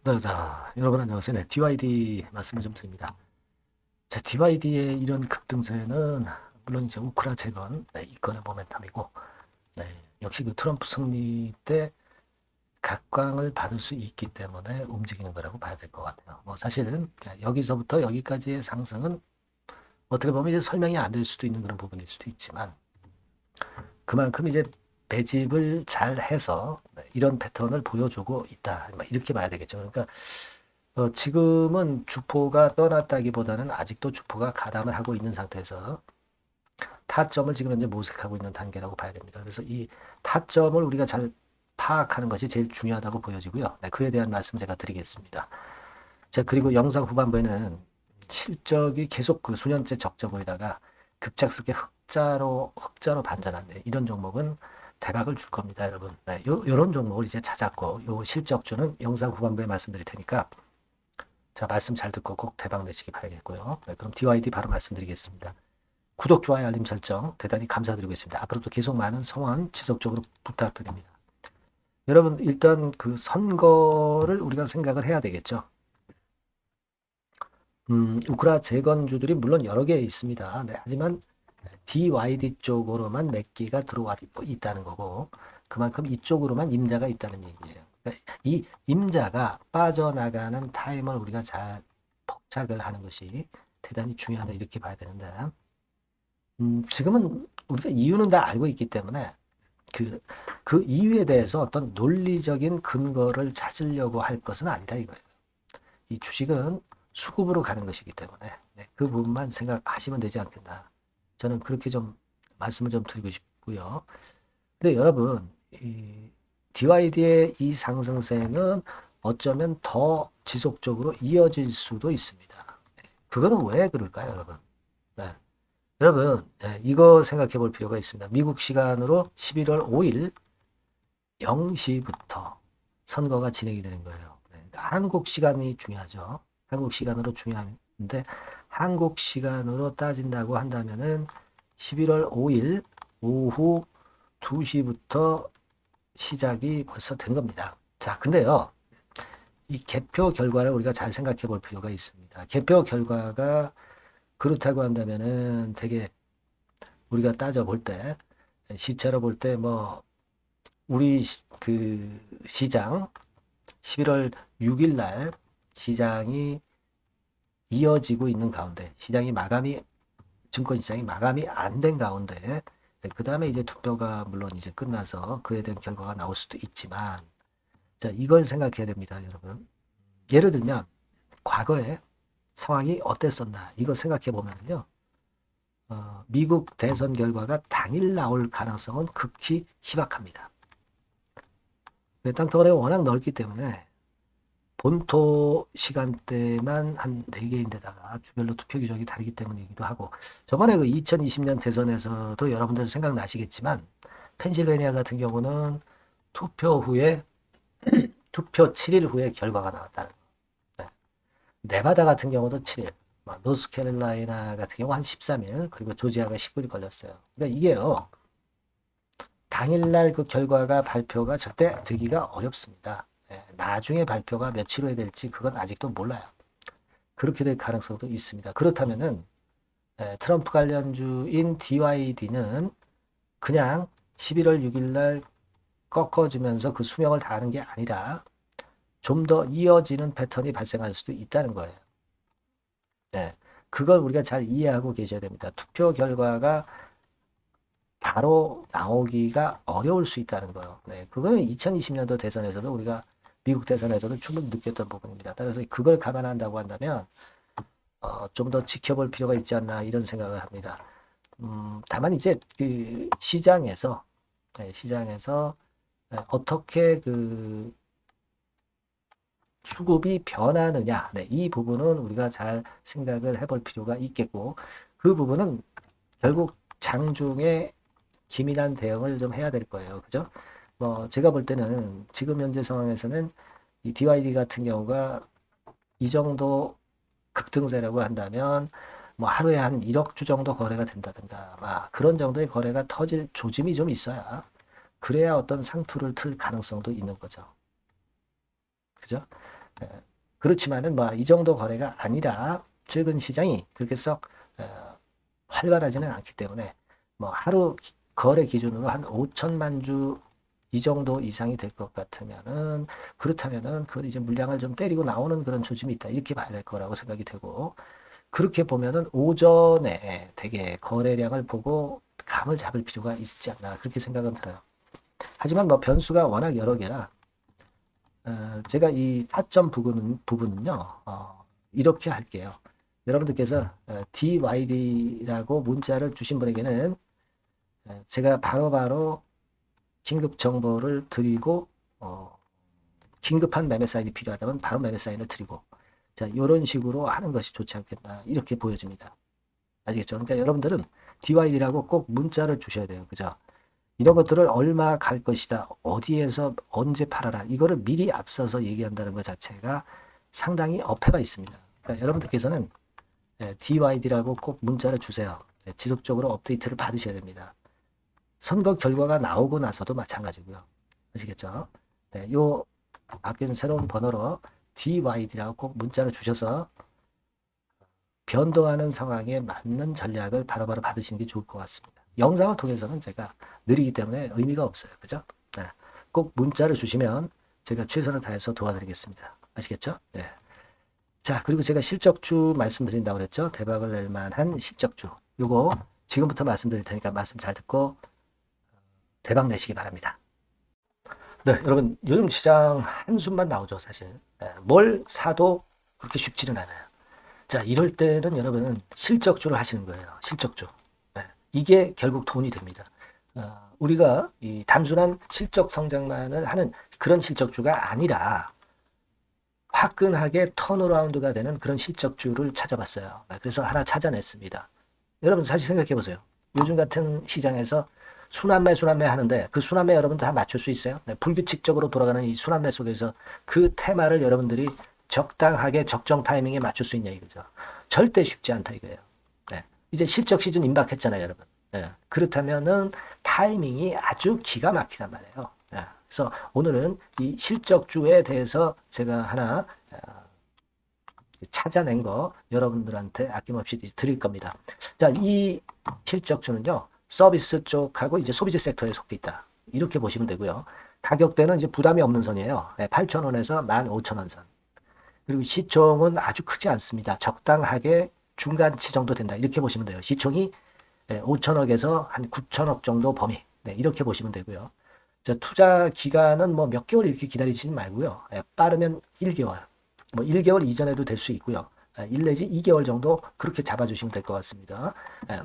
네, 자, 여러분 안녕하세요. 네, DYD 말씀을 좀 드립니다. 자, DYD의 이런 급등세는 물론 이제 우크라 재건, 네, 이건의 모멘텀이고, 네, 역시 그 트럼프 승리 때 각광을 받을 수 있기 때문에 움직이는 거라고 봐야 될 것 같아요. 뭐 사실 여기서부터 여기까지의 상승은 어떻게 보면 이제 설명이 안 될 수도 있는 그런 부분일 수도 있지만 그만큼 이제 매집을 잘 해서 이런 패턴을 보여주고 있다. 이렇게 봐야 되겠죠. 그러니까 지금은 주포가 떠났다기보다는 아직도 주포가 가담을 하고 있는 상태에서 타점을 지금 현재 모색하고 있는 단계라고 봐야 됩니다. 그래서 이 타점을 우리가 잘 파악하는 것이 제일 중요하다고 보여지고요. 네, 그에 대한 말씀 제가 드리겠습니다. 자, 그리고 영상 후반부에는 실적이 계속 그 수년째 적자 보이다가 급작스럽게 흑자로 반전한데 이런 종목은 대박을 줄 겁니다, 여러분. 네, 요런 종목을 이제 찾았고 요 실적주는 영상 후반부에 말씀드릴 테니까 자, 말씀 잘 듣고 꼭 대박 내시기 바라겠고요. 네, 그럼 DYD 바로 말씀드리겠습니다. 구독, 좋아요, 알림 설정 대단히 감사드리고 있습니다. 앞으로도 계속 많은 성원 지속적으로 부탁드립니다. 여러분, 일단 그 선거를 우리가 생각을 해야 되겠죠. 우크라 재건주들이 물론 여러 개 있습니다. 네, 하지만 DYD 쪽으로만 몇 개가 들어와 있다는 거고 그만큼 이쪽으로만 임자가 있다는 얘기예요. 그러니까 이 임자가 빠져나가는 타임을 우리가 잘 포착을 하는 것이 대단히 중요하다 이렇게 봐야 되는데 지금은 우리가 이유는 다 알고 있기 때문에 그 이유에 대해서 어떤 논리적인 근거를 찾으려고 할 것은 아니다 이거예요. 이 주식은 수급으로 가는 것이기 때문에 네, 그 부분만 생각하시면 되지 않겠나. 저는 그렇게 좀 말씀을 좀 드리고 싶고요. 근데 여러분, 이 DYD의 이 상승세는 어쩌면 더 지속적으로 이어질 수도 있습니다. 그거는 왜 그럴까요, 여러분? 네. 여러분, 이거 생각해 볼 필요가 있습니다. 미국 시간으로 11월 5일 0시부터 선거가 진행이 되는 거예요. 네. 그러니까 한국 시간이 중요하죠. 한국 시간으로 중요한데 한국 시간으로 따진다고 한다면은 11월 5일 오후 2시부터 시작이 벌써 된 겁니다. 자, 근데요. 이 개표 결과를 우리가 잘 생각해 볼 필요가 있습니다. 개표 결과가 그렇다고 한다면은 되게 우리가 따져 볼 때, 시차로 볼 때 뭐 우리 그 시장 11월 6일 날 시장이 이어지고 있는 가운데 증권시장이 마감이 안 된 가운데 그 다음에 이제 투표가 물론 이제 끝나서 그에 대한 결과가 나올 수도 있지만 자 이걸 생각해야 됩니다, 여러분. 예를 들면 과거에 상황이 어땠었나 이거 생각해 보면요. 미국 대선 결과가 당일 나올 가능성은 극히 희박합니다. 땅덩어리가 워낙 넓기 때문에 본토 시간대만 한 4개인데다가 주별로 투표 규정이 다르기 때문이기도 하고 저번에 그 2020년 대선에서도 여러분들 생각나시겠지만 펜실베니아 같은 경우는 투표 후에 투표 7일 후에 결과가 나왔다는 거예요. 네바다 같은 경우도 7일, 노스캐롤라이나 같은 경우 한 13일, 그리고 조지아가 19일 걸렸어요. 그러니까 이게요. 당일날 그 결과가 발표가 절대 되기가 어렵습니다. 나중에 발표가 며칠 후에 될지 그건 아직도 몰라요. 그렇게 될 가능성도 있습니다. 그렇다면은 트럼프 관련주인 DYD는 그냥 11월 6일 날 꺾어지면서 그 수명을 다하는 게 아니라 좀 더 이어지는 패턴이 발생할 수도 있다는 거예요. 네. 그걸 우리가 잘 이해하고 계셔야 됩니다. 투표 결과가 바로 나오기가 어려울 수 있다는 거예요. 네. 그거는 2020년도 대선에서도 우리가 미국 대선에서도 충분히 느꼈던 부분입니다. 따라서 그걸 감안한다고 한다면 좀 더 지켜볼 필요가 있지 않나 이런 생각을 합니다. 다만 이제 그 시장에서 어떻게 그 수급이 변하느냐, 네, 이 부분은 우리가 잘 생각을 해볼 필요가 있겠고 그 부분은 결국 장중에 기민한 대응을 좀 해야 될 거예요. 그죠? 뭐 제가 볼 때는 지금 현재 상황에서는 이 DYD 같은 경우가 이 정도 급등세라고 한다면 뭐 하루에 한 1억 주 정도 거래가 된다든가 막 그런 정도의 거래가 터질 조짐이 좀 있어야 그래야 어떤 상투를 틀 가능성도 있는 거죠. 그죠? 그렇지만은 뭐 이 정도 거래가 아니라 최근 시장이 그렇게 썩 활발하지는 않기 때문에 뭐 하루 거래 기준으로 한 5천만 주 이 정도 이상이 될 것 같으면은 그렇다면은 그 이제 물량을 좀 때리고 나오는 그런 조짐이 있다 이렇게 봐야 될 거라고 생각이 되고 그렇게 보면은 오전에 되게 거래량을 보고 감을 잡을 필요가 있지 않나 그렇게 생각은 들어요. 하지만 뭐 변수가 워낙 여러 개라 제가 이 타점 부분은요 이렇게 할게요. 여러분들께서 DYD라고 문자를 주신 분에게는 제가 바로바로 긴급 정보를 드리고 긴급한 매매 사인이 필요하다면 바로 매매 사인을 드리고 자 이런 식으로 하는 것이 좋지 않겠나 이렇게 보여집니다. 아시겠죠? 그러니까 여러분들은 DYD라고 꼭 문자를 주셔야 돼요. 그죠? 이런 것들을 얼마 갈 것이다. 어디에서 언제 팔아라. 이거를 미리 앞서서 얘기한다는 것 자체가 상당히 어폐가 있습니다. 그러니까 여러분들께서는 DYD라고 꼭 문자를 주세요. 지속적으로 업데이트를 받으셔야 됩니다. 선거 결과가 나오고 나서도 마찬가지고요. 아시겠죠? 네, 요 바뀐 새로운 번호로 DYD라고 꼭 문자를 주셔서 변동하는 상황에 맞는 전략을 바로바로 받으시는 게 좋을 것 같습니다. 영상을 통해서는 제가 느리기 때문에 의미가 없어요. 그죠? 네. 꼭 문자를 주시면 제가 최선을 다해서 도와드리겠습니다. 아시겠죠? 네. 자, 그리고 제가 실적주 말씀드린다고 그랬죠? 대박을 낼 만한 실적주. 요거 지금부터 말씀드릴 테니까 말씀 잘 듣고 대박 내시기 바랍니다. 네, 여러분 요즘 시장 한숨만 나오죠, 사실. 네, 뭘 사도 그렇게 쉽지는 않아요. 자, 이럴 때는 여러분은 실적주를 하시는 거예요. 실적주. 네, 이게 결국 돈이 됩니다. 우리가 이 단순한 실적 성장만을 하는 그런 실적주가 아니라 화끈하게 턴어라운드가 되는 그런 실적주를 찾아봤어요. 그래서 하나 찾아냈습니다. 여러분 사실 생각해 보세요. 요즘 같은 시장에서 순환매 하는데 그 순환매 여러분 다 맞출 수 있어요? 네, 불규칙적으로 돌아가는 이 순환매 속에서 그 테마를 여러분들이 적당하게 적정 타이밍에 맞출 수 있냐 이거죠. 절대 쉽지 않다 이거예요. 네, 이제 실적 시즌 임박했잖아요, 여러분. 네, 그렇다면은 타이밍이 아주 기가 막히단 말이에요. 네, 그래서 오늘은 이 실적주에 대해서 제가 하나 찾아낸 거 여러분들한테 아낌없이 드릴 겁니다. 자, 이 실적주는요. 서비스 쪽하고 이제 소비재 섹터에 속해 있다. 이렇게 보시면 되고요. 가격대는 이제 부담이 없는 선이에요. 8,000원에서 15,000원 선. 그리고 시총은 아주 크지 않습니다. 적당하게 중간치 정도 된다. 이렇게 보시면 돼요. 시총이 5천억에서 한 9천억 정도 범위. 네, 이렇게 보시면 되고요. 자, 투자 기간은 뭐 몇 개월 이렇게 기다리지 말고요. 빠르면 1개월. 뭐 1개월 이전에도 될 수 있고요. 1 내지 2개월 정도 그렇게 잡아주시면 될 것 같습니다.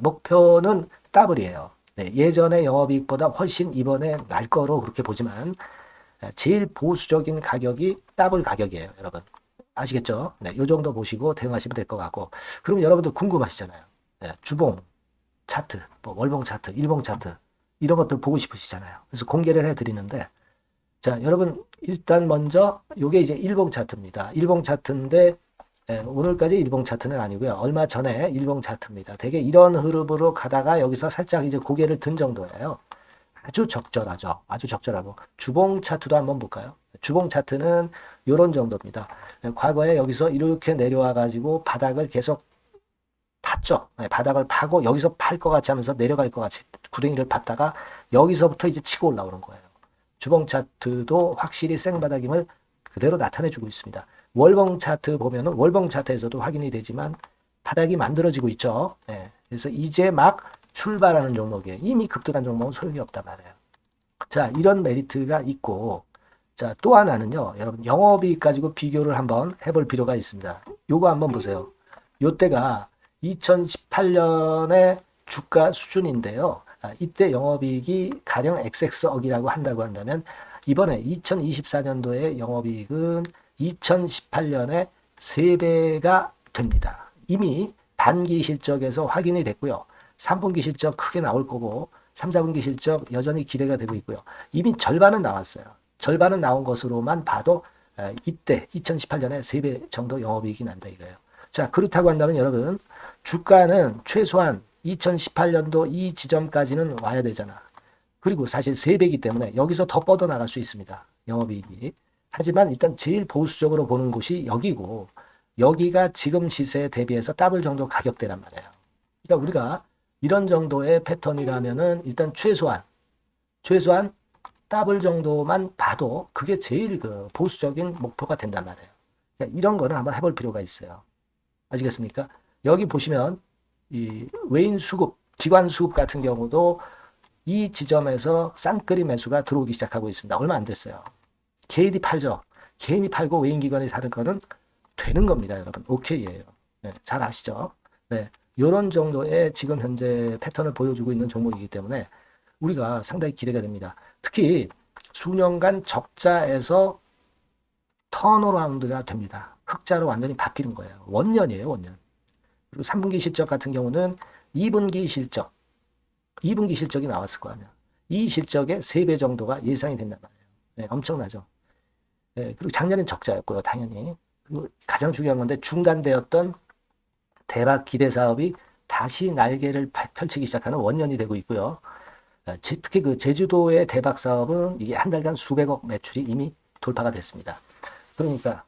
목표는 더블이에요. 네, 예전의 영업이익보다 훨씬 이번에 날 거로 그렇게 보지만 제일 보수적인 가격이 더블 가격이에요. 여러분 아시겠죠? 네, 이 정도 보시고 대응하시면 될 것 같고 그럼 여러분들 궁금하시잖아요. 네, 주봉 차트, 뭐 월봉 차트, 일봉 차트 이런 것들 보고 싶으시잖아요. 그래서 공개를 해드리는데 자, 여러분 일단 먼저 요게 이제 일봉 차트입니다. 일봉 차트인데 오늘까지 일봉 차트는 아니고요. 얼마 전에 일봉 차트입니다. 되게 이런 흐름으로 가다가 여기서 살짝 이제 고개를 든 정도예요. 아주 적절하죠. 아주 적절하고 주봉 차트도 한번 볼까요? 주봉 차트는 이런 정도입니다. 과거에 여기서 이렇게 내려와 가지고 바닥을 계속 팠죠. 바닥을 파고 여기서 팔 것 같이 하면서 내려갈 것 같이 구덩이를 팠다가 여기서부터 이제 치고 올라오는 거예요. 주봉 차트도 확실히 생바닥임을 그대로 나타내주고 있습니다. 월봉 차트 보면은 월봉 차트에서도 확인이 되지만 바닥이 만들어지고 있죠. 네. 그래서 이제 막 출발하는 종목이에요. 이미 급등한 종목은 소용이 없단 말이에요. 자, 이런 메리트가 있고 자, 또 하나는요. 여러분 영업이익 가지고 비교를 한번 해볼 필요가 있습니다. 요거 한번 보세요. 요때가 2018년의 주가 수준인데요. 이때 영업이익이 가령 XX억이라고 한다고 한다면 이번에 2024년도의 영업이익은 2018년에 3배가 됩니다. 이미 단기 실적에서 확인이 됐고요. 3분기 실적 크게 나올 거고 3, 4분기 실적 여전히 기대가 되고 있고요. 이미 절반은 나왔어요. 절반은 나온 것으로만 봐도 이때 2018년에 3배 정도 영업이익이 난다 이거예요. 자, 그렇다고 한다면 여러분 주가는 최소한 2018년도 이 지점까지는 와야 되잖아. 그리고 사실 3배이기 때문에 여기서 더 뻗어나갈 수 있습니다. 영업이익이. 하지만 일단 제일 보수적으로 보는 곳이 여기고 여기가 지금 시세에 대비해서 더블 정도 가격대란 말이에요. 그러니까 우리가 이런 정도의 패턴이라면은 일단 최소한 더블 정도만 봐도 그게 제일 그 보수적인 목표가 된단 말이에요. 그러니까 이런 거는 한번 해볼 필요가 있어요. 아시겠습니까? 여기 보시면 이 외인 수급, 기관 수급 같은 경우도 이 지점에서 쌍끌이 매수가 들어오기 시작하고 있습니다. 얼마 안 됐어요. 개인이 팔죠. 개인이 팔고 외인 기관이 사는 거는 되는 겁니다, 여러분. 오케이예요. 네, 잘 아시죠? 네, 이런 정도의 지금 현재 패턴을 보여주고 있는 종목이기 때문에 우리가 상당히 기대가 됩니다. 특히 수년간 적자에서 턴어라운드가 됩니다. 흑자로 완전히 바뀌는 거예요. 원년이에요, 원년. 그리고 3분기 실적 같은 경우는 2분기 실적이 나왔을 거 아니야. 이 실적의 3배 정도가 예상이 된단 말이에요. 네, 엄청나죠. 네, 그리고 작년엔 적자였고요, 당연히. 그리고 가장 중요한 건데 중단되었던 대박 기대 사업이 다시 날개를 펼치기 시작하는 원년이 되고 있고요. 특히 그 제주도의 대박 사업은 이게 한 달간 수백억 매출이 이미 돌파가 됐습니다. 그러니까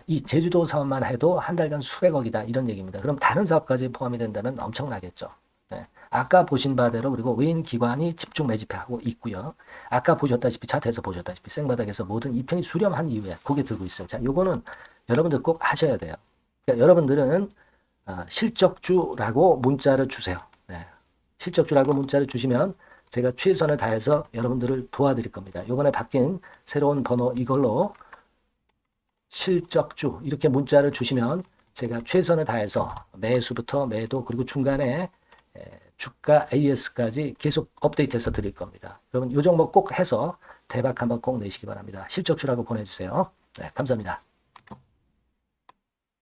이 제주도 사업만 해도 한 달간 수백억이다 이런 얘기입니다. 그럼 다른 사업까지 포함이 된다면 엄청나겠죠. 네. 아까 보신 바대로 그리고 외인 기관이 집중 매집하고 있고요. 아까 보셨다시피 차트에서 보셨다시피 생바닥에서 모든 이평이 수렴한 이후에 고개 들고 있어요. 자, 요거는 여러분들 꼭 하셔야 돼요. 그러니까 여러분들은 실적주라고 문자를 주세요. 네. 실적주라고 문자를 주시면 제가 최선을 다해서 여러분들을 도와드릴 겁니다. 이번에 바뀐 새로운 번호 이걸로 실적주 이렇게 문자를 주시면 제가 최선을 다해서 매수부터 매도 그리고 중간에 주가 AS까지 계속 업데이트해서 드릴 겁니다. 여러분 이 종목 꼭 해서 대박 한번 꼭 내시기 바랍니다. 실적주라고 보내주세요. 네, 감사합니다.